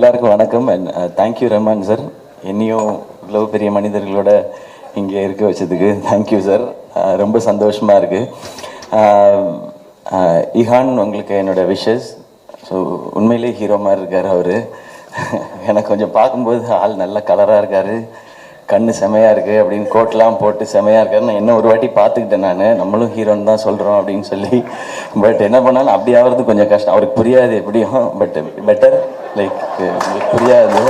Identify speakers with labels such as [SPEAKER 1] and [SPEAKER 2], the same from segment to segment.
[SPEAKER 1] எல்லாருக்கும் வணக்கம் and thank you Rahman sir, என்னையும் இவ்வளோ பெரிய மனிதர்களோட இங்கே இருக்க வச்சதுக்கு தேங்க்யூ சார். ரொம்ப சந்தோஷமாக இருக்குது. இஹான், உங்களுக்கு என்னோட விஷஸ். ஸோ உண்மையிலே ஹீரோ மாதிரி இருக்கார் அவர். எனக்கு கொஞ்சம் பார்க்கும்போது ஆள் நல்ல கலராக இருக்கார், கண்ணு செமையாக இருக்குது அப்படின்னு கோட்லாம் போட்டு செமையாக இருக்காரு. நான் என்ன ஒரு வாட்டி பார்த்துக்கிட்டேன், நான் நம்மளும் ஹீரோன்னு தான் சொல்கிறோம் அப்படின்னு சொல்லி. பட் என்ன பண்ணாலும் அப்படி ஆகிறது கொஞ்சம் கஷ்டம், அவருக்கு புரியாது எப்படியும். பட் பெட்டர் லைக் உங்களுக்கு புரியாது.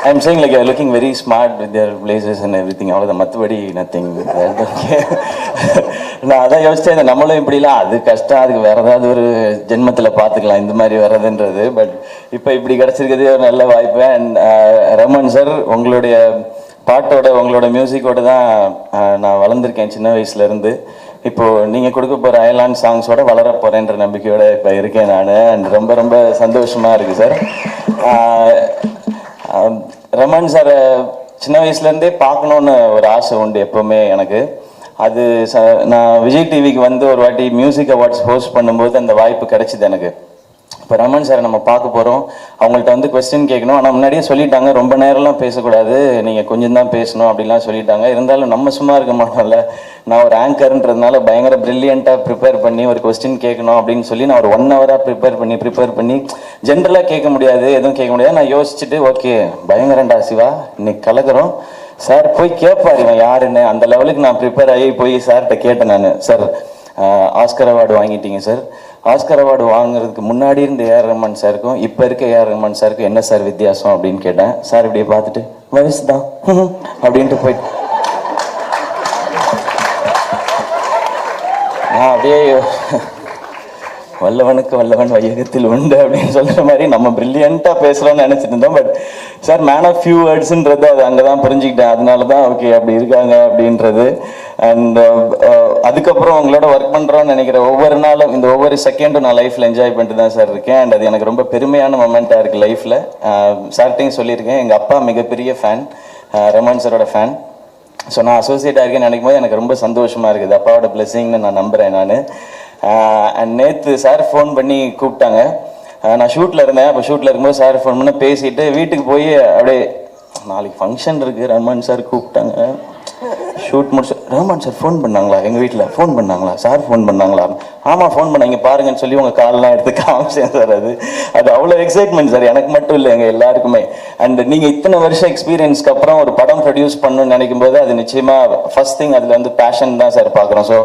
[SPEAKER 1] I am saying like you looking very smart with your places and every thing. அவ்வளோதான், மற்றபடி நத்திங். நான் அதான் யோசிச்சேன், நம்மளும் இப்படிலாம் அது கஷ்டம், அதுக்கு வேறு ஏதாவது ஒரு ஜென்மத்தில் பார்த்துக்கலாம் இந்த மாதிரி வர்றதுன்றது. பட் இப்போ இப்படி கிடச்சிருக்கிறதே ஒரு நல்ல வாய்ப்பு. அண்ட் ரமன் சார், உங்களுடைய பாட்டோட உங்களோட மியூசிக்கோட தான் நான் வளர்ந்துருக்கேன் சின்ன வயசுலேருந்து. இப்போது நீங்கள் கொடுக்க போகிற அயலான் சாங்ஸோட வளர போகிறேன்ற நம்பிக்கையோடு இப்போ இருக்கேன் நான். அண்ட் ரொம்ப ரொம்ப சந்தோஷமாக இருக்குது சார். ரமன் சாரை சின்ன வயசுலேருந்தே பார்க்கணுன்னு ஒரு ஆசை உண்டு எப்போவுமே எனக்கு. அது நான் விஜய் டிவிக்கு வந்து ஒரு வாட்டி மியூசிக் அவார்ட்ஸ் ஹோஸ்ட் பண்ணும்போது அந்த வாய்ப்பு கிடைச்சிது எனக்கு. இப்போ ரமன் சாரை நம்ம பார்க்க போகிறோம், அவங்கள்ட்ட வந்து கொஸ்டின் கேட்கணும். ஆனால் முன்னாடியே சொல்லிட்டாங்க, ரொம்ப நேரம்லாம் பேசக்கூடாது, நீங்கள் கொஞ்சம் தான் பேசணும் அப்படிலாம் சொல்லிட்டாங்க. இருந்தாலும் நம்ம சும்மா இருக்க மாட்டோம்ல, நான் ஒரு ஆங்கர்ன்றதுனால பயங்கர ப்ரில்லியண்ட்டாக ப்ரிப்பேர் பண்ணி ஒரு கொஸ்டின் கேட்கணும் அப்படின்னு சொல்லி நான் ஒரு 1 ஹவராக ப்ரிப்பேர் பண்ணி ஜென்ரலாக கேட்க முடியாது, எதுவும் கேட்க முடியாது. நான் யோசிச்சுட்டு ஓகே பயங்கரண்டா சிவா, இன்னைக்கு கலக்கிறோம் சார், போய் கேட்பார் இவன் யாருன்னு. அந்த லெவலுக்கு நான் ப்ரிப்பேர் ஆகி போய் சார்கிட்ட கேட்டேன் நான். சார் ஆஸ்கர் அவார்டு வாங்கிட்டீங்க சார், ஆஸ்கர் அவார்டு வாங்குறதுக்கு முன்னாடி இருந்த ஏஆர் ரஹ்மான் சாருக்கும் இப்போ இருக்க ஏஆர் ரஹ்மான் சாருக்கும் என்ன சார் வித்தியாசம் அப்படின்னு கேட்டேன். சார் இப்படியே பார்த்துட்டு வயசு தான் அப்படின்ட்டு போயிட்டு நான் அப்படியே வல்லவனுக்கு வல்லவன் வையகத்தில் உண்டு அப்படின்னு சொல்கிற மாதிரி நம்ம ப்ரில்லியண்ட்டாக பேசுகிறோன்னு நினச்சிட்டு இருந்தோம். But sir man of few வேர்ட்ஸுன்றது அது அங்கே தான் புரிஞ்சுக்கிட்டேன். அதனால தான் ஓகே அப்படி இருக்காங்க அப்படின்றது. அண்ட் அதுக்கப்புறம் உங்களோட ஒர்க் பண்ணுறோன்னு நினைக்கிற ஒவ்வொரு நாளும் இந்த ஒவ்வொரு செகண்டும் நான் லைஃப்பில் என்ஜாய் பண்ணிட்டு தான் சார் இருக்கேன். அண்ட் அது எனக்கு ரொம்ப பெருமையான மொமெண்ட்டாக இருக்குது லைஃப்பில். சார்ட்டையும் சொல்லியிருக்கேன், எங்கள் அப்பா மிகப்பெரிய ஃபேன், ரஹ்மான் சாரோட ஃபேன். ஸோ நான் அசோசியேட் ஆகிருக்கேன்னு நினைக்கும் போது எனக்கு ரொம்ப சந்தோஷமாக இருக்குது. அப்பாவோட பிளெஸிங்னு நான் நம்புகிறேன் நான். அண்ட் நேற்று சார் ஃபோன் பண்ணி கூப்பிட்டாங்க. நான் ஷூட்டில் இருந்தேன். அப்போ ஷூட்டில் இருக்கும்போது சார் ஃபோன் பண்ணி பேசிட்டு வீட்டுக்கு போய் அப்படியே நாளைக்கு ஃபங்க்ஷன் இருக்குது, ரஹ்மான் சார் கூப்பிட்டாங்க, ஷூட் முடிச்சு ரஹ்மான் சார் ஃபோன் பண்ணாங்களா, எங்கள் வீட்டில் ஃபோன் பண்ணாங்களா, சார் ஃபோன் பண்ணாங்களா, ஆமாம் ஃபோன் பண்ணாங்க பாருங்கன்னு சொல்லி உங்கள் காலெலாம் எடுத்து காமிச்சேன் சார். அது அவ்வளோ எக்ஸைட்மெண்ட் சார், எனக்கு மட்டும் இல்லை எங்கள் எல்லாருக்குமே. அண்ட் நீங்கள் இத்தனை வருஷம் எக்ஸ்பீரியன்ஸ்க்கு அப்புறம் ஒரு படம் ப்ரொடியூஸ் பண்ணணும்னு நினைக்கும் போது அது நிச்சயமாக ஃபர்ஸ்ட் திங் அதில் வந்து பேஷன் தான் சார் பார்க்குறோம். ஸோ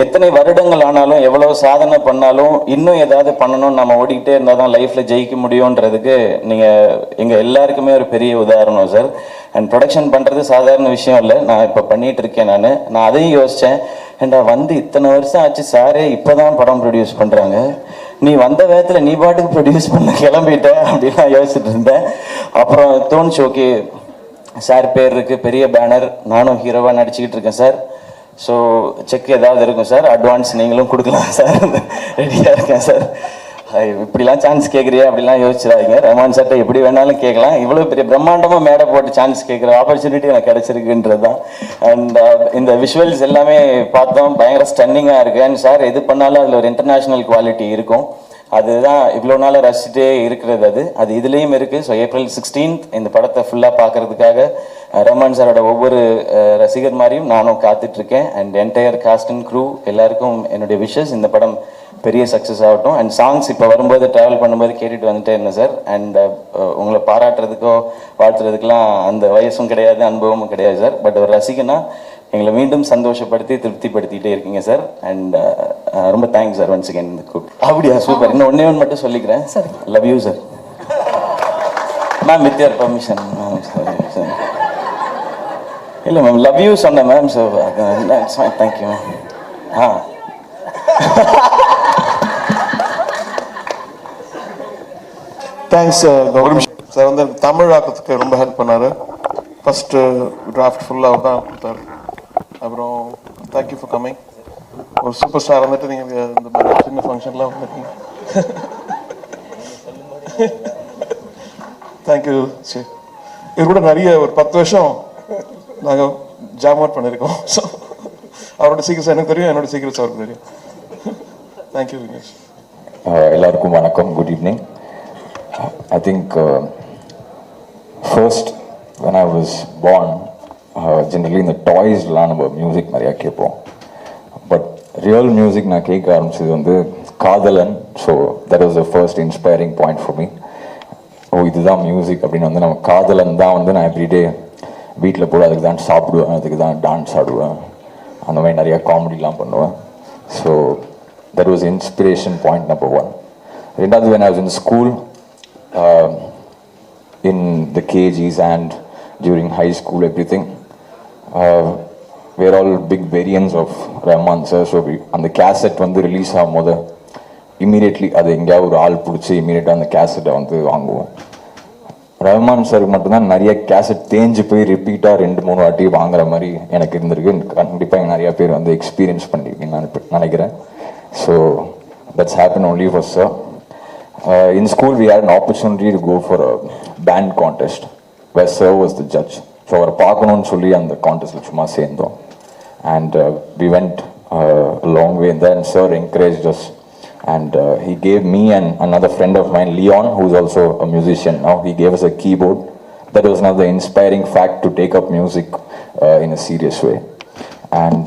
[SPEAKER 1] எத்தனை வருடங்கள் ஆனாலும் எவ்வளோ சாதனை பண்ணாலும் இன்னும் ஏதாவது பண்ணணும்னு நம்ம ஓடிக்கிட்டே இருந்தால் தான் லைஃப்பில் ஜெயிக்க முடியுன்றதுக்கு நீங்கள் எங்கள் எல்லாருக்குமே ஒரு பெரிய உதாரணம் சார். அண்ட் ப்ரொடக்ஷன் பண்ணுறது சாதாரண விஷயம் இல்லை, நான் இப்போ பண்ணிகிட்டு இருக்கேன் நான் அதையும் யோசித்தேன். ஏண்டா வந்து இத்தனை வருஷம் ஆச்சு சாரே இப்போ தான் படம் ப்ரொடியூஸ் பண்ணுறாங்க, நீ வந்த வேகத்தில் நீ பாட்டுக்கு ப்ரொடியூஸ் பண்ண கிளம்பிட்ட அப்படின்னு நான் யோசிச்சுட்டு இருந்தேன். அப்புறம் தோணுச்சு ஓகே சார் பேர் இருக்குது, பெரிய பேனர், நானும் ஹீரோவாக நடிச்சுக்கிட்டு இருக்கேன் சார். ஸோ செக் ஏதாவது இருக்கும் சார், அட்வான்ஸ் நீங்களும் கொடுக்கலாம் சார், ரெடியாக இருக்கேன் சார். இப்படிலாம் சான்ஸ் கேட்குறியா அப்படிலாம் யோசிச்சிடாதீங்க, ரஹ்மான் சார்ட்ட எப்படி வேணாலும் கேட்கலாம். இவ்வளோ பெரிய பிரம்மாண்டமாக மேடை போட்டு சான்ஸ் கேட்குற ஆப்பர்ச்சுனிட்டி எனக்கு கிடச்சிருக்குன்றது தான். அண்ட் இந்த விஷுவல்ஸ் எல்லாமே பார்த்தோம், பயங்கர ஸ்டன்னிங்காக இருக்குது. அண்ட் சார் எது பண்ணாலும் அதில் ஒரு இன்டர்நேஷ்னல் குவாலிட்டி இருக்கும். அதுதான் இவ்வளோ நாளாக ரசிச்சுட்டே இருக்கிறது. அது இதுலேயும் இருக்குது. ஸோ April 16th இந்த படத்தை ஃபுல்லாக பார்க்குறதுக்காக ரஹ்மான் சாரோட ஒவ்வொரு ரசிகர் மாதிரியும் நானும் காத்துட்ருக்கேன். And entire cast and crew எல்லாருக்கும் என்னுடைய விஷஸ், இந்த படம் பெரிய சக்ஸஸ் ஆகட்டும். அண்ட் சாங்ஸ் இப்போ வரும்போது ட்ராவல் பண்ணும்போது கேட்டுட்டு வந்துட்டே இருந்தேன் சார். அண்ட் உங்களை பாராட்டுறதுக்கோ வாழ்த்துறதுக்கெலாம் அந்த வயசும் கிடையாது, அனுபவமும் கிடையாது சார். பட் ஒரு ரசிகனா எங்களை மீண்டும் சந்தோஷப்படுத்தி திருப்திப்படுத்திகிட்டே இருக்கீங்க சார். அண்ட் ரொம்ப தேங்க்ஸ் சார் ஒன்ஸ் அகேன் இந்த கூப்பிட்டு. அப்படியா சூப்பர். இன்னும் ஒன்றே ஒன்று மட்டும் சொல்லிக்கிறேன் sir, love you sir. Ma'am with your permission ma'am. Sir இல்லை மேம் லவ் யூ சொன்னேன் ma'am. So thank you ma'am.
[SPEAKER 2] Thanks Gaurav sir. வந்து தமிழ் ஆக்கத்துக்கு ரொம்ப ஹெல்ப் பண்ணார். ஃபஸ்ட்டு டிராஃப்ட் ஃபுல்லாக தான் கொடுத்தாரு. அப்புறம் தேங்க்யூ ஃபார் கம்மிங். ஒரு சூப்பர் ஸ்டார் வந்துட்டு நீங்கள் இந்த மாதிரி சின்ன ஃபங்க்ஷன்லாம் வந்துருக்கீங்க. தேங்க்யூ சரி. இது கூட நிறைய ஒரு 10 வருஷம் நாங்கள் ஜாம் அவுட் பண்ணியிருக்கோம். ஸோ அவரோட சீக்கிரஸ் எனக்கு தெரியும், என்னோட சீக்கிரஸ் அவருக்கு தெரியும். தேங்க்யூ விக்னேஷ்.
[SPEAKER 3] எல்லாருக்கும் வணக்கம், good evening. I think first when I was born, generally in the toys நம்ம மியூசிக் நிறையா கேட்போம். பட் ரியல் மியூசிக் நான் கேட்க ஆரம்பிச்சது வந்து காதலன். So that was the first inspiring point for me. ஓ இதுதான் மியூசிக் அப்படின்னு வந்து நம்ம காதலன் தான் வந்து நான் எவ்ரிடே வீட்டில் போய் அதுக்கு தான் சாப்பிடுவேன், அதுக்கு தான் டான்ஸ் ஆடுவேன், அந்த மாதிரி நிறையா காமெடிலாம் பண்ணுவேன். So that was inspiration point number one. ரெண்டாவது when I was in school, in the KGs and during high school, everything, we're all big variants of Rahman sir. So அந்த கேசட் வந்து ரிலீஸ் ஆகும் போது இம்மீடியட்லி அது எங்கேயாவது ஒரு ஆள் பிடிச்சி இம்மீடியட்டாக அந்த கேசட்டை வந்து வாங்குவோம். ரஹ்மான் சார் மட்டும்தான் நிறைய கேசட் தேஞ்சு போய் ரிப்பீட்டாக 2-3 வாட்டி வாங்குற மாதிரி எனக்கு இருந்திருக்கு. கண்டிப்பாக நிறைய பேர் வந்து எக்ஸ்பீரியன்ஸ் பண்ணியிருக்கீங்கன்னு நான் நினைக்கிறேன். So that's happen only for sir. In school we had an opportunity to go for a band contest where sir was the judge. So அவரை பார்க்கணும்னு சொல்லி அந்த கான்டெஸ்ட்டில் சும்மா சேர்ந்தோம். And we went a long way in there and sir encouraged us. And he gave me and another friend of mine, Leon, who's also a musician now, he gave us a keyboard. That was another inspiring fact to take up music in a serious way. And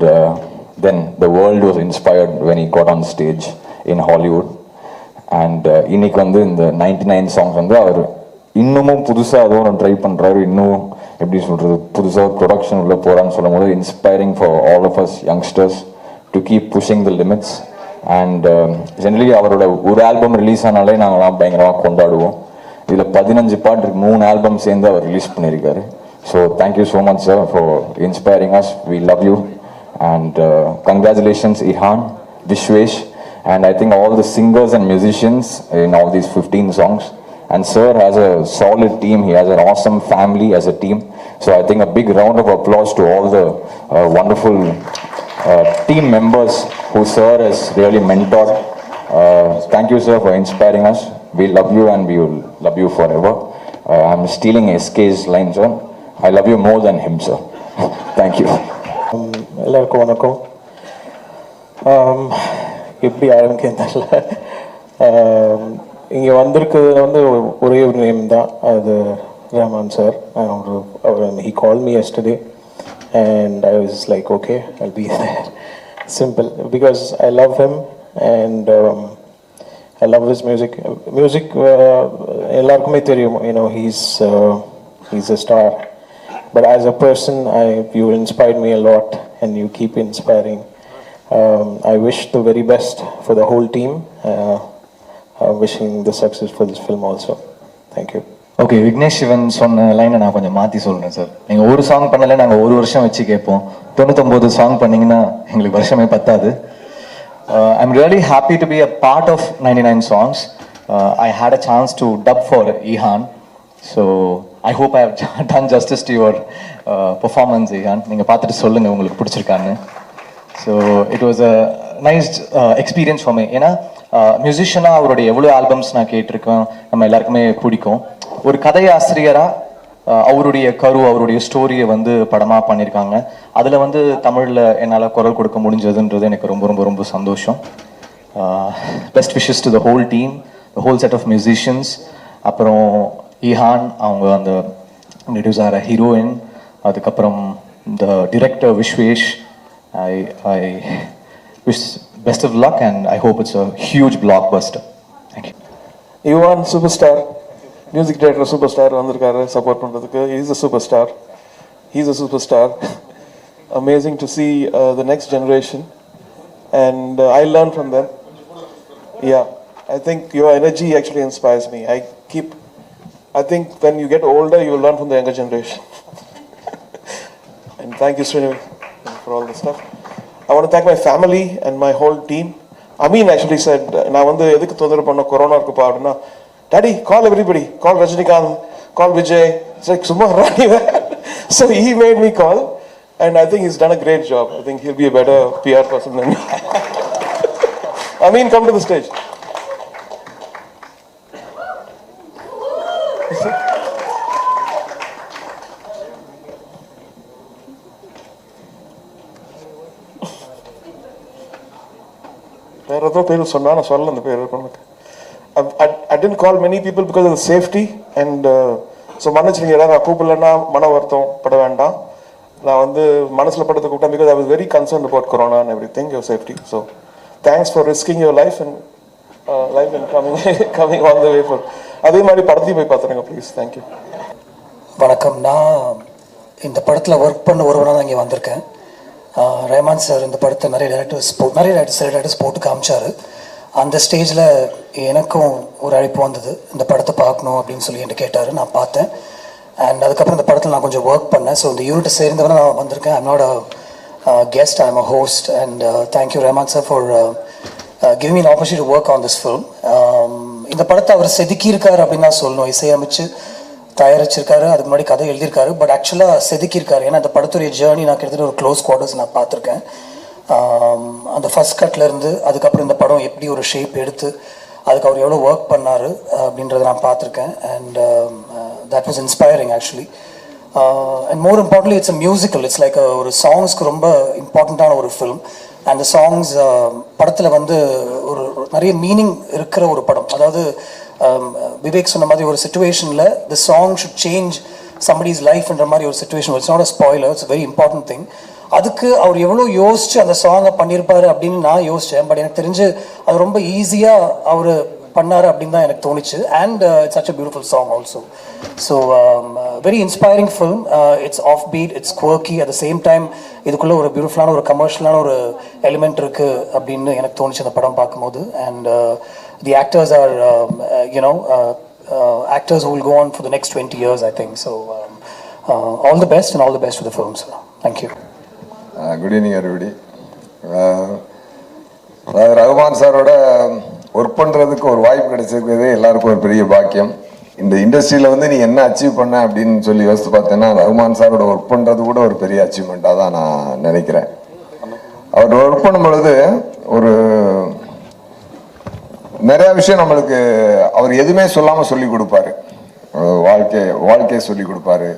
[SPEAKER 3] then the world was inspired when he got on stage in Hollywood. And இன்னைக்கு வந்து இந்த 99 songs வந்து அவர் இன்னமும் புதுசாக ஏதோ ஒன்று try பண்ணுறாரு. இன்னும் எப்படி சொல்கிறது, புதுசாக ப்ரொடக்ஷன் உள்ள போகிறான்னு சொல்லும் போது inspiring for all of us youngsters to keep pushing the limits. And generally அவரோட ஒரு ஆல்பம் ரிலீஸ் ஆனாலே நாங்கள்லாம் பயங்கரமாக கொண்டாடுவோம். இதில் 15 பாட்டு 3 ஆல்பம் சேர்ந்து அவர் ரிலீஸ் பண்ணியிருக்காரு. So thank you so much sir for inspiring us. We love you and congratulations Ihan, Vishwesh, and I think all the singers and musicians in all these 15 songs. And sir has a solid team. He has an awesome family as a team. So I think a big round of applause to all the wonderful team members who sir has really mentored. Thank you sir for inspiring us. We love you and we will love you forever. I'm stealing SK's line, sir. I love you more than him, sir. Thank you.
[SPEAKER 4] எல்லாருக்கும் வணக்கம். எப்படி ஆரம்பிக்கன்னு தெரியல. இங்கே வந்திருக்கிறது வந்து ஒரே ஒரு name தான், அது ரஹ்மான் சார். அவர் he called me yesterday and I was like okay, I'll be there. Simple, because I love him and I love his music. எல்லாருக்குமே தெரியும், you know, he's a star, but as a person you inspired me a lot and you keep inspiring. I wish the very best for the whole team. Wishing the success for this film also. Thank you.
[SPEAKER 5] Okay, Vignesh Sivan சொன்ன லைனை நான் கொஞ்சம் மாற்றி சொல்கிறேன் sir. நீங்கள் ஒரு song பண்ணலை, நாங்கள் ஒரு வருஷம் வச்சு கேட்போம். 99 சாங் பண்ணிங்கன்னா எங்களுக்கு வருஷமே பத்தாது. I'm really happy to be a part of 99 songs. I had a chance to dub for Ihan. So I hope I have done justice to your performance, Ihan. நீங்கள் பார்த்துட்டு சொல்லுங்கள் உங்களுக்கு பிடிச்சிருக்கான்னு. So it was a nice experience for me. ஏன்னா மியூசிஷியனாக அவருடைய எவ்வளோ albums நான் கேட்டிருக்கேன், நம்ம எல்லாருக்குமே பிடிக்கும். ஒரு கதை ஆசிரியராக அவருடைய அவருடைய ஸ்டோரியை வந்து படமாக பண்ணியிருக்காங்க. அதில் வந்து தமிழில் என்னால் குரல் கொடுக்க முடிஞ்சதுன்றது எனக்கு ரொம்ப ரொம்ப ரொம்ப சந்தோஷம். Best wishes to the whole team, the whole set of musicians. அப்புறம் இஹான், அவங்க அந்த இன்ட்ரடியூஸ் ஆகிற ஹீரோயின், அதுக்கப்புறம் the director Vishwesh. I wish best of luck and I hope it's a huge blockbuster. Thank you.
[SPEAKER 2] Ivan superstar, music director superstar vandirukkaru support pandradhukku. He's a superstar. Amazing to see the next generation and I learn from them. Yeah, I think your energy actually inspires me. I think when you get older you will learn from the younger generation. And thank you Srini for all this stuff. I want to thank my family and my whole team. Amin actually said, நான் வந்து எதுக்கு தொந்தரவு பண்ண, corona இருக்கு பாடுனா, Daddy, call everybody, call Rajinikanth, call Vijay. It's like சும்மா ராணிவே. So he made me call and I think he's done a great job. I think he'll be a better PR person than me. Amin, come to the stage. வேற ஏதோ பேர் சொன்னா நான் சொல்ல அந்த பேர் I didn't call many people because of the safety and so மன்னிச்சிருங்க ஏதாவது நான் கூப்பிடலன்னா மன வருத்தம் பட வேண்டாம். நான் வந்து மனசில் படுத்து கூப்பிட்டேன் because I was very concerned about corona and everything, your safety. So thanks for risking your life and coming all the way for. அதே மாதிரி படத்தையும் போய் பார்த்துருங்க ப்ளீஸ். தேங்க்யூ.
[SPEAKER 6] வணக்கம். நான் இந்த படத்தில் ஒர்க் பண்ண ஒருவனாக தான் இங்கே வந்திருக்கேன். ரஹ்மான் சார் இந்த படத்தை நிறைய டேரக்டர்ஸ் போட்டு காமிச்சார். அந்த ஸ்டேஜில் எனக்கும் ஒரு அழைப்பு வந்தது, இந்த படத்தை பார்க்கணும் அப்படின்னு சொல்லி என்கிட்ட கேட்டார். நான் பார்த்தேன். அண்ட் அதுக்கப்புறம் இந்த படத்தில் நான் கொஞ்சம் ஒர்க் பண்ணேன். ஸோ இந்த யூனிட்டை சேர்ந்தவன நான் வந்திருக்கேன். I'm not a guest, I'm a host. And thank you Rahman sir for giving me an opportunity to work on this film. இந்த படத்தை அவர் செதுக்கியிருக்காரு அப்படின்னு தான் சொல்லணும். இசையமைச்சு தயாரிச்சிருக்காரு, அதுக்கு முன்னாடி கதை எழுதியிருக்காரு. பட் ஆக்சுவலாக செதுக்கியிருக்காரு. ஏன்னா அந்த படத்துடைய ஜேர்னி நான் கிட்டத்தட்ட ஒரு க்ளோஸ் குவார்ட்டர்ஸ் நான் பார்த்துருக்கேன். அந்த ஃபஸ்ட் கட்லேருந்து அதுக்கப்புறம் இந்த படம் எப்படி ஒரு ஷேப் எடுத்து அதுக்கு அவர் எவ்வளோ ஒர்க் பண்ணார் அப்படின்றத நான் பார்த்துருக்கேன். And that was inspiring actually. And more importantly it's a musical. It's like ஒரு சாங்ஸ்க்கு ரொம்ப இம்பார்ட்டண்ட்டான ஒரு ஃபிலிம். அந்த சாங்ஸ் படத்தில் வந்து ஒரு நிறைய மீனிங் இருக்கிற ஒரு படம். அதாவது விவேக் சொன்ன மாதிரி ஒரு சுச்சுவேஷனில் the song should change somebody's லைஃப்ன்ற மாதிரி ஒரு situation. It's not a spoiler, it's very important thing. அதுக்கு அவர் எவ்வளோ யோசிச்சு அந்த சாங்கை பண்ணியிருப்பாரு அப்படின்னு நான் யோசித்தேன். பட் எனக்கு தெரிஞ்சு அது ரொம்ப ஈஸியாக அவர் பண்ணார் அப்படின்னு தான் எனக்கு தோணுச்சு. And it's such a beautiful song also. So very inspiring film. It's off beat, it's quirky, at the same time இதுக்குள்ளே ஒரு பியூட்டிஃபுல்லான ஒரு கமர்ஷியலான ஒரு எலிமெண்ட் இருக்குது அப்படின்னு எனக்கு தோணுச்சு அந்த படம் பார்க்கும்போது. And the actors are actors who will go on for the next 20 years, I think. So all the best and all the best for the film, sir. Thank you.
[SPEAKER 7] Good evening everybody. Rahman சாரோட work பண்ணுறதுக்கு ஒரு வாய்ப்பு கிடைச்சிருக்கிறது எல்லாருக்கும் ஒரு பெரிய பாக்கியம். இந்த இண்டஸ்ட்ரியில் வந்து நீ என்ன அச்சீவ் பண்ண அப்படின்னு சொல்லி யோசித்து பார்த்தேன்னா ரகுமான் சாரோட ஒர்க் பண்ணுறது கூட ஒரு பெரிய அச்சீவ்மெண்ட்டாக தான் நான் நினைக்கிறேன். அவர் ஒர்க் பண்ணும் பொழுது ஒரு நிறைய விஷயம் நம்மளுக்கு அவர் எதுவுமே சொல்லாமல் சொல்லி கொடுப்பாரு. வாழ்க்கையை சொல்லி கொடுப்பாரு,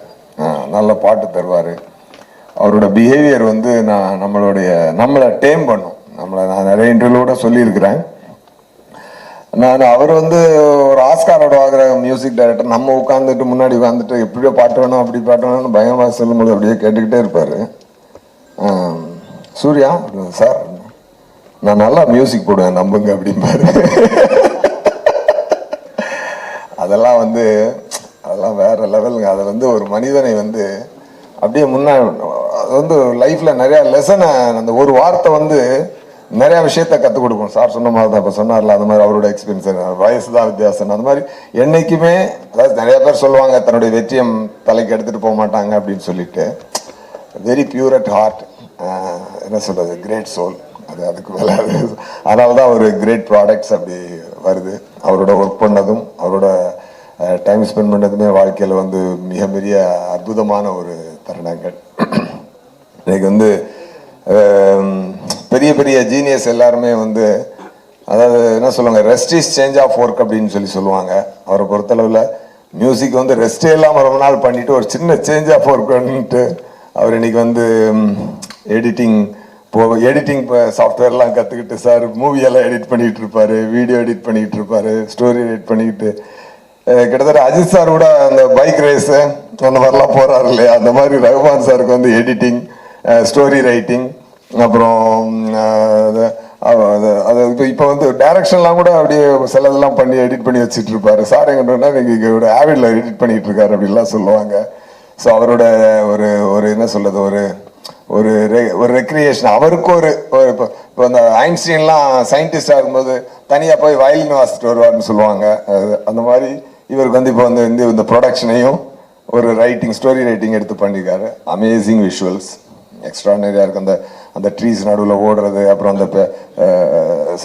[SPEAKER 7] நல்ல பாட்டு தருவார். அவரோட பிஹேவியர் வந்து நம்மளை டேம் பண்ணும். நான் நிறைய இன்டர்வியூட சொல்லியிருக்கிறேன். அவர் வந்து ஒரு ஆஸ்காரோட ஆகிற மியூசிக் டைரக்டர். நம்ம உட்காந்துட்டு முன்னாடி உட்காந்துட்டு எப்படியோ பாட்டு வேணும் அப்படி பாட்டு வேணும்னு பயங்கரமாக சொல்லும்போது அப்படியே கேட்டுக்கிட்டே இருப்பார். சூர்யா சார் நான் நல்லா மியூசிக் போடுவேன் நம்புங்க அப்படிம்பாரு. அதெல்லாம் வேற லெவலுங்க. அதை வந்து ஒரு மனிதனை வந்து அப்படியே அது வந்து லைஃப்பில் நிறையா லெசனை அந்த ஒரு வார்த்தை வந்து நிறையா விஷயத்த கற்றுக் கொடுக்கும். சார் சொன்ன மாதிரி தான் இப்போ சொன்னார்ல, அது மாதிரி அவரோட எக்ஸ்பீரியன்ஸ் வயசு தான் வித்தியாசம். அது மாதிரி என்னைக்குமே அதாவது நிறைய பேர் சொல்லுவாங்க தன்னுடைய வெற்றியை தலைக்கு எடுத்துகிட்டு போக மாட்டாங்க அப்படின்னு சொல்லிட்டு. வெரி பியூர் அட் ஹார்ட், என்ன சொல்கிறது, கிரேட் சோல். அதுக்கு மேலே அதனால தான் ஒரு கிரேட் ப்ராடக்ட்ஸ் அப்படி வருது. அவரோட ஒர்க் பண்ணதும் அவரோட டைம் ஸ்பெண்ட் பண்ணதுமே வாழ்க்கையில் வந்து மிக பெரிய அற்புதமான ஒரு தருணங்கள். இன்னைக்கு வந்து பெரிய பெரிய ஜீனியஸ் எல்லாருமே வந்து அதாவது என்ன சொல்லுவாங்க, rest is change of work அப்படின்னு சொல்லுவாங்க. அவரை பொறுத்தளவில் மியூசிக் வந்து ரெஸ்டே இல்லாமல் ரொம்ப நாள் பண்ணிட்டு ஒரு சின்ன சேஞ்ச் ஆஃப் ஒர்க் பண்ணிட்டு அவர் இன்னைக்கு வந்து எடிட்டிங் சாஃப்ட்வேர்லாம் கற்றுக்கிட்டு சார் மூவியெல்லாம் எடிட் பண்ணிகிட்டு இருப்பார், வீடியோ எடிட் பண்ணிக்கிட்டு இருப்பார், ஸ்டோரி எடிட் பண்ணிக்கிட்டு கிட்டத்தட்ட அஜித் சார் கூட அந்த பைக் ரேஸு அந்த மாதிரிலாம் போகிறாரு இல்லையா, அந்த மாதிரி ரகுமான் சாருக்கு வந்து எடிட்டிங், ஸ்டோரி ரைட்டிங், அப்புறம் அது இப்போ வந்து டைரக்ஷன்லாம் கூட அப்படியே சிலதெல்லாம் பண்ணி எடிட் பண்ணி வச்சுட்டு இருப்பாரு. சார் எங்கன்னா நீங்கள் ஆவிடில் எடிட் பண்ணிகிட்டு இருக்காரு அப்படின்லாம் சொல்லுவாங்க. ஸோ அவரோட ஒரு என்ன சொல்கிறது, ஒரு ரெக்ரியேஷன் அவருக்கு இப்போ இந்த ஐன்ஸ்டீன்லாம் சயின்டிஸ்டாக இருக்கும்போது தனியாக போய் வயலின் வாசிச்சுட்டு வருவார்னு சொல்லுவாங்க. அந்த மாதிரி இவருக்கு வந்து இப்போ வந்து இந்த ப்ரொடக்ஷனையும் ஒரு ஸ்டோரி ரைட்டிங் எடுத்து பண்ணியிருக்காரு. அமேசிங் விஷுவல்ஸ், எக்ஸ்ட்ரானரியாக இருக்குது. அந்த ட்ரீஸ் நடுவில் ஓடுறது, அப்புறம் அந்த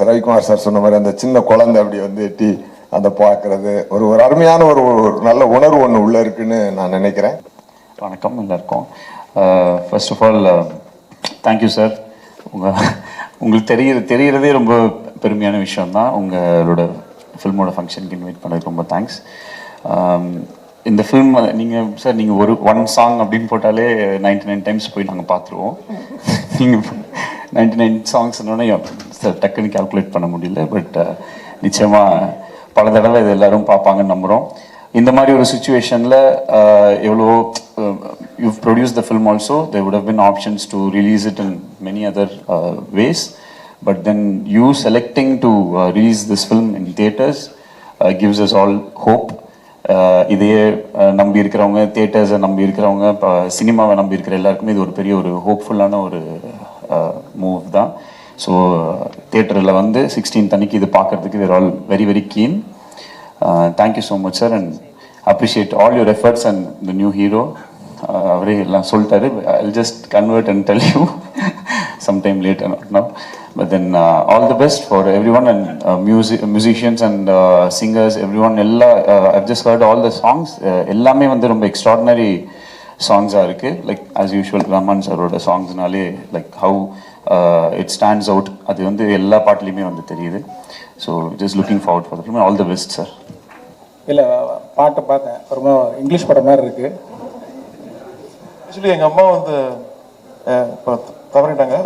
[SPEAKER 7] ரவிக்குமார் சார் சொன்ன மாதிரி அந்த சின்ன குழந்தை அப்படி வந்து எட்டி அதை பார்க்கறது ஒரு அருமையான ஒரு நல்ல உணர்வு ஒன்று உள்ளே இருக்குன்னு நான் நினைக்கிறேன்.
[SPEAKER 8] வணக்கம் எல்லாருக்கும். First of all thank you sir. உங்களுக்கு தெரியறதே ரொம்ப பெருமையான விஷயம்தான். உங்களோட ஃபில்மோட ஃபங்க்ஷனுக்கு இன்வைட் பண்ணதுக்கு ரொம்ப தேங்க்ஸ். இந்த ஃபில்ம் நீங்கள் ஒரு ஒன் சாங் அப்படின்னு போட்டாலே 99 டைம்ஸ் போய் நாங்கள் பார்த்துருவோம். நீங்கள் 99 சாங்ஸ்னோடனே சார் டக்குன்னு கால்குலேட் பண்ண முடியல. பட் நிச்சயமாக பல தடவை இது எல்லாரும் பார்ப்பாங்கன்னு நம்புகிறோம். இந்த மாதிரி ஒரு சுச்சுவேஷனில் எவ்வளோ you've produced the film also, there would have been options to release it in many other ways, but then you selecting to release this film in theaters gives us all hope. இதையே நம்பி இருக்கிறவங்க, தியேட்டர்ஸை நம்பி இருக்கிறவங்க, இப்போ சினிமாவை நம்பி இருக்கிற எல்லாருக்குமே இது ஒரு பெரிய ஒரு ஹோப்ஃபுல்லான ஒரு மூவ் தான். ஸோ தியேட்டரில் வந்து 16th அன்னைக்கு இது பார்க்குறதுக்கு we're all very very keen. Thank you so much sir, and appreciate all your efforts and the new hero. அவரே எல்லாம் சொல்லிட்டாரு. I'll just convert and tell you sometime later, not now. But then all the best for everyone, and musicians and singers, everyone. I've just heard all the songs. எல்லாமே வந்து ரொம்ப extraordinary songs-ஆ இருக்கு. Like as usual, Rahman சாரோட சாங்ஸ்னாலே like how it stands out. அது வந்து எல்லா பாட்டுலையுமே வந்து தெரியுது. So just looking forward for the film. All the best sir.
[SPEAKER 4] இல்லை பாட்டை பார்த்தேன், ரொம்ப இங்கிலீஷ் படம் மாதிரி இருக்குது.
[SPEAKER 2] ஆக்சுவலி எங்கள் அம்மா வந்து இப்போ தவறிட்டாங்க.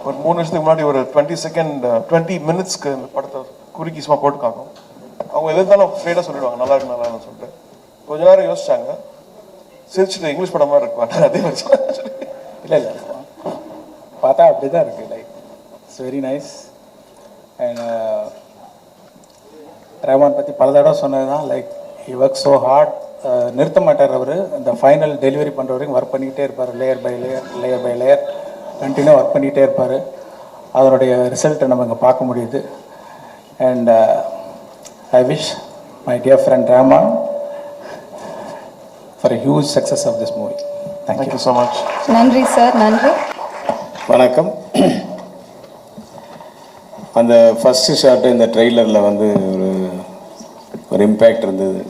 [SPEAKER 2] ஒரு 3 வருஷத்துக்கு முன்னாடி ஒரு 20 மினிட்ஸ்க்கு இந்த படத்தை குறுக்கி சும்மா போட்டு காக்கும். அவங்க எது இருந்தாலும் ஸ்ட்ரெயிட்டாக சொல்லிடுவாங்க நல்லா இருக்கு நல்லா இருக்குன்னு சொல்லிட்டு. கொஞ்ச நேரம் யோசிச்சாங்க, சிரிச்சுட்டு இங்கிலீஷ் படம் மாதிரி இருக்குவாங்க. அதே மாதிரி
[SPEAKER 4] இல்லை பார்த்தா அப்படி தான் இருக்குது. Like it's very nice. And Rahman பற்றி பல தடவை சொன்னது தான், like he work so hard. நிறுத்த மாட்டார் அவர். இந்த ஃபைனல் டெலிவரி பண்ணுற வரைக்கும் ஒர்க் பண்ணிக்கிட்டே இருப்பார். Layer by layer continue work பண்ணிகிட்டே இருப்பார். அதனுடைய ரிசல்ட்டை நம்ம இங்கே பார்க்க முடியுது. And I wish my dear friend Rahman for a huge success of this movie. Thank you so much.
[SPEAKER 9] நன்றி சார், நன்றி.
[SPEAKER 10] வணக்கம். அந்த ஃபஸ்ட்டு ஷாட்டு இந்த ட்ரெய்லரில் வந்து ஒரு இம்பேக்ட் இருந்தது.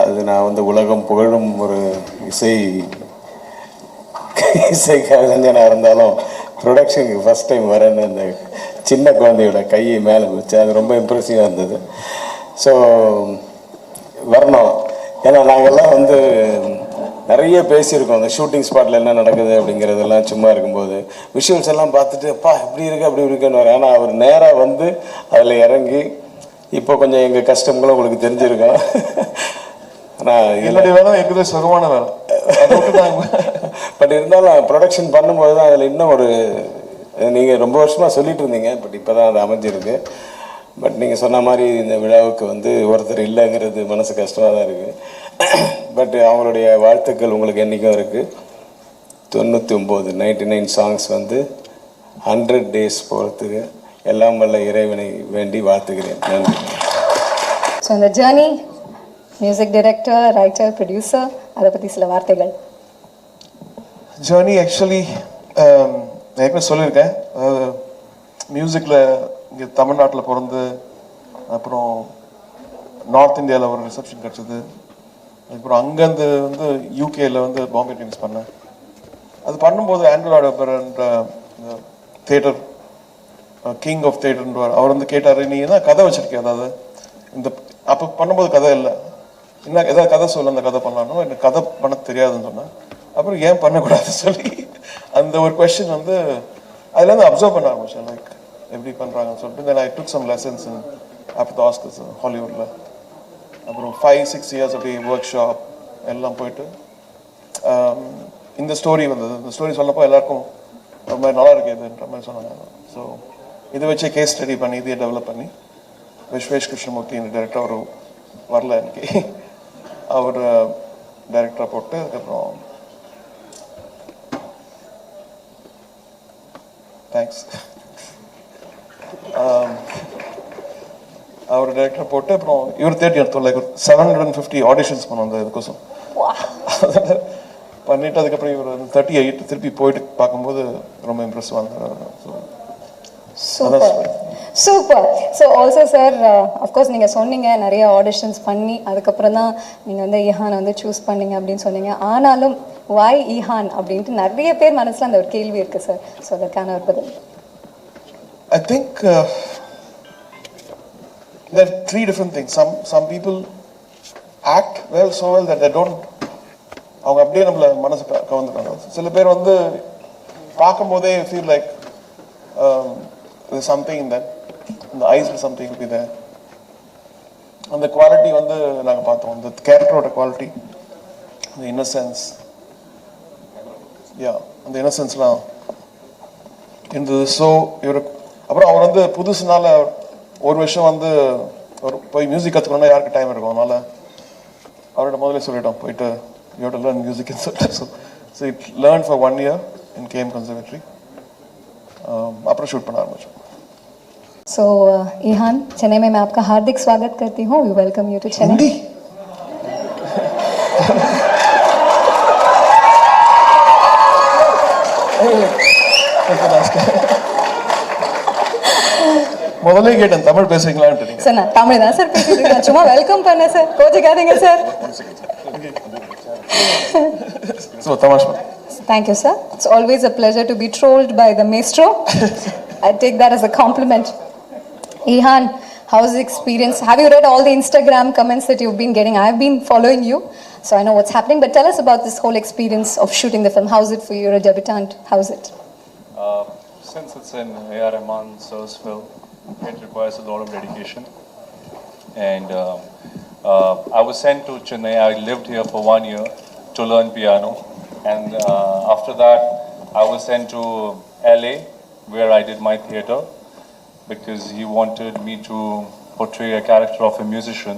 [SPEAKER 10] அது நான் வந்து உலகம் புகழும் ஒரு இசை கலைஞனாக இருந்தாலும் ப்ரொடக்ஷனுக்கு ஃபஸ்ட் டைம் வரேன்னு அந்த சின்ன குழந்தையோட கையை மேலே வச்சு அது ரொம்ப இம்ப்ரெசிவாக இருந்தது. ஸோ வரணும். ஏன்னா நாங்கள்லாம் வந்து நிறைய பேசியிருக்கோம் அந்த ஷூட்டிங் ஸ்பாட்டில் என்ன நடக்குது அப்படிங்கிறதெல்லாம். சும்மா இருக்கும்போது விஷுவல்ஸ் எல்லாம் பார்த்துட்டு அப்பா இப்படி இருக்கு அப்படி இருக்குன்னு வர. ஆனால் அவர் நேராக வந்து அதில் இறங்கி இப்போ கொஞ்சம் எங்கள் கஷ்டங்களும் உங்களுக்கு தெரிஞ்சிருக்கோம். ஆனால்
[SPEAKER 2] என்னுடைய வேலை இருக்கிறது சுகமான வேலை.
[SPEAKER 10] பட் இருந்தாலும் ப்ரொடக்ஷன் பண்ணும்போது தான் அதில் இன்னும் ஒரு நீங்கள் ரொம்ப வருஷமாக சொல்லிட்டு இருந்தீங்க. பட் இப்போ தான் அது அமைஞ்சிருக்கு. பட் நீங்கள் சொன்ன மாதிரி இந்த விழாவுக்கு வந்து ஒருத்தர் இல்லைங்கிறது மனசு கஷ்டமாக தான் இருக்குது. பட் அவங்களுடைய வாழ்த்துக்கள் உங்களுக்கு என்றைக்கும் இருக்குது. 99 சாங்ஸ் வந்து 100 டேஸ் போகிறதுக்கு எல்லாம் வல்ல இறைவனை வேண்டி வாழ்த்துக்கிறேன். நன்றி.
[SPEAKER 9] ஸோ இந்த journey, music director, writer, producer, அதை பற்றி சில வார்த்தைகள்.
[SPEAKER 2] ஜேர்னி ஆக்சுவலி நான் ஏற்கனவே சொல்லியிருக்கேன். அதாவது மியூசிக்கில் இங்கே தமிழ்நாட்டில் பிறந்து, அப்புறம் நார்த் இந்தியாவில் ஒரு ரிசப்ஷன் கிடச்சிது. அதுக்கப்புறம் அங்கேருந்து வந்து யூகேயில் வந்து பாம்பே டென்னிஸ் பண்ணேன். அது பண்ணும்போது ஆண்ட்ரூ ஆடபர்ன்ற தியேட்டர் கிங் ஆஃப் தியேட்டர்ன்றவர் அவர் வந்து கேட்டார், நீ என்ன கதை வச்சுருக்கேன், அதாவது இந்த அப்போ பண்ணும்போது கதை இல்லை, என்ன ஏதாவது கதை சொல்ல அந்த கதை பண்ணலான்னு. எனக்கு கதை பண்ண தெரியாதுன்னு சொன்னேன். அப்புறம் ஏன் பண்ணக்கூடாது சொல்லி அந்த ஒரு கொஸ்டின் வந்து அதுலேருந்து அப்சர்வ் பண்ண ஆரம்பிச்சேன். லைக் எப்படி பண்ணுறாங்கன்னு சொல்லிட்டு then I took some lessons in after the Oscars ஹாலிவுட்டில். அப்புறம் 5-6 இயர்ஸ் அப்படி ஒர்க் ஷாப் எல்லாம் போயிட்டு இந்த ஸ்டோரி வந்தது. இந்த ஸ்டோரி சொல்லப்போ எல்லாருக்கும் ரொம்ப நல்லா இருக்குதுன்ற மாதிரி சொன்னாங்க. ஸோ இதை வச்சு கேஸ் ஸ்டடி பண்ணி இதையே டெவலப் பண்ணி விஸ்வேஷ் கிருஷ்ணமூர்த்தி இந்த டைரக்டர் அவர் வரல எனக்கு, அவர் டைரக்டராக போட்டு அதுக்கப்புறம் தேங்க்ஸ் அவர் டைரக்டர் போட்டு அப்புறம் இவர் தேடி எடுத்தோம். லைக் 750 ஆடிஷன்ஸ் பண்ணோம் அந்த இதுக்கோசம். பண்ணிட்டு அதுக்கப்புறம் இவர் 38 திருப்பி போயிட்டு பார்க்கும்போது ரொம்ப இம்ப்ரெஸ்ஸாக இருந்தார்.
[SPEAKER 9] Super. So also sir, of course நீங்கள் சொன்னீங்க நிறைய ஆடிஷன்ஸ் பண்ணி அதுக்கப்புறம் தான் நீங்கள் வந்து ஈஹானை வந்து சூஸ் பண்ணீங்க அப்படின்னு சொன்னீங்க. ஆனாலும் வாய் ஈஹான் அப்படின்ட்டு நிறைய பேர் மனசில் அந்த ஒரு கேள்வி இருக்குது சார். ஸோ அதற்கான ஒரு பதில்.
[SPEAKER 2] I think there are 3 different things. Some people act well so well that they don't, அவங்க அப்படியே நம்மள மனசு கவர்ந்துட்டாங்க. சில பேர் வந்து பார்க்கும்போதே feel like there's something in that, in the eyes something will be there. அந்த குவாலிட்டி வந்து நாங்கள் பார்த்தோம், அந்த கேரக்டரோட குவாலிட்டி, அந்த இன்னசென்ஸ், அந்த இன்னசென்ஸ்லாம் இருந்தது. ஸோ அப்புறம் அவர் வந்து புதுசுனால ஒரு விஷயம் வந்து ஒரு போய் மியூசிக் கற்றுக்கணுன்னா யாருக்கு டைம் இருக்கும், அதனால் அவர்கிட்ட முதல்ல சொல்லிட்டோம் போயிட்டு யூ ஹேவ் டு லேர்ன் மியூசிக்னு சொல்லிட்டு. So it learn for 1 year in KM Conservatory. Approach shoot बना मुझे.
[SPEAKER 9] So ईहान, चेन्नई में मैं आपका हार्दिक स्वागत करती हूँ. We welcome you to Chennai. முதல்ல கேட்டேன் தமிழ் பேசுறீங்களான்னு. சார் நான் தமிழ் தான் சார் பேசிட்டு இருக்கேன், சும்மா வெல்கம் பண்ணேன் சார், கோச்சிக்காதீங்க சார்.
[SPEAKER 2] So தமாஷ்.
[SPEAKER 9] Thank you, sir. It's always a pleasure to be trolled by the maestro. I take that as a compliment. Ihan, how's the experience? Have you read all the Instagram comments that you've been getting? I've been following you, so I know what's happening. But tell us about this whole experience of shooting the film. How's it for you? You're a debutant. How's it?
[SPEAKER 11] Since it's an A.R. Rahman sir's film, it requires a lot of dedication. And I was sent to Chennai. I lived here for 1 year to learn piano. And after that, I was sent to LA, where I did my theatre, because he wanted me to portray a character of a musician.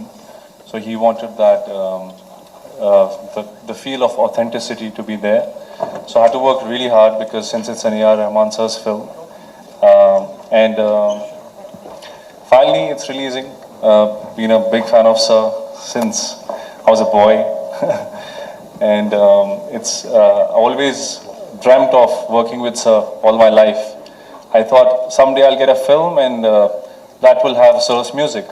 [SPEAKER 11] So he wanted that the feel of authenticity to be there. So I had to work really hard, because since it's an A.R. Rahman sir's film, and finally it's releasing. Been a big fan of Sir since I was a boy. And it's always dreamt of working with Sir all my life. I thought someday I'll get a film and that will have Sir's music.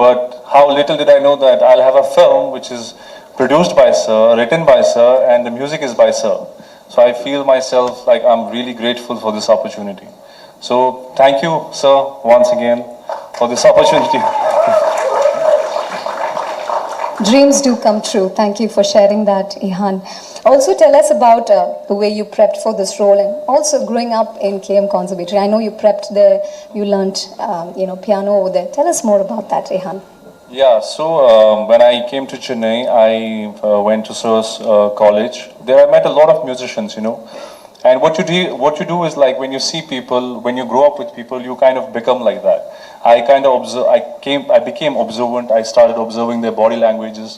[SPEAKER 11] But how little did I know that I'll have a film which is produced by Sir, written by Sir, and the music is by Sir. So I feel myself like I'm really grateful for this opportunity. So thank you, Sir, once again for this opportunity.
[SPEAKER 9] Dreams do come true. Thank you for sharing that, Ihan. Also, tell us about the way you prepped for this role, and also growing up in KM Conservatory. I know you prepped there, you learnt, piano over there. Tell us more about that, Ihan.
[SPEAKER 11] Yeah, so when I came to Chennai, I went to Sir's college. There I met a lot of musicians, And what you do is, like, when you see people, when you grow up with people, you kind of become like that. I kind of I became observant. I started observing their body languages,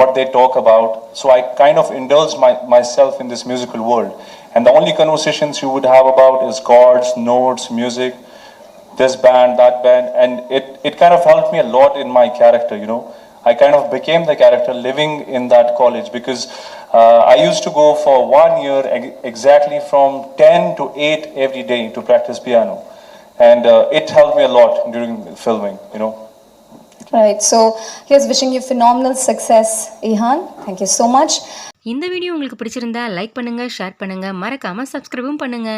[SPEAKER 11] what they talk about. So I kind of indulged myself in this musical world. And the only conversations you would have about is chords, notes, music, this band, that band. And it kind of helped me a lot in my character, I kind of became the character living in that college, because I used to go for 1 year exactly from 10 to 8 every day to practice piano. And it helped me a lot during filming,
[SPEAKER 9] Right, so here's wishing you phenomenal success, Ihan. Thank you so much.
[SPEAKER 12] இந்த video உங்களுக்கு பிடிச்சிருந்தா like பண்ணுங்க, share பண்ணுங்க, மறக்காம சப்ஸ்கிரைபும் பண்ணுங்க.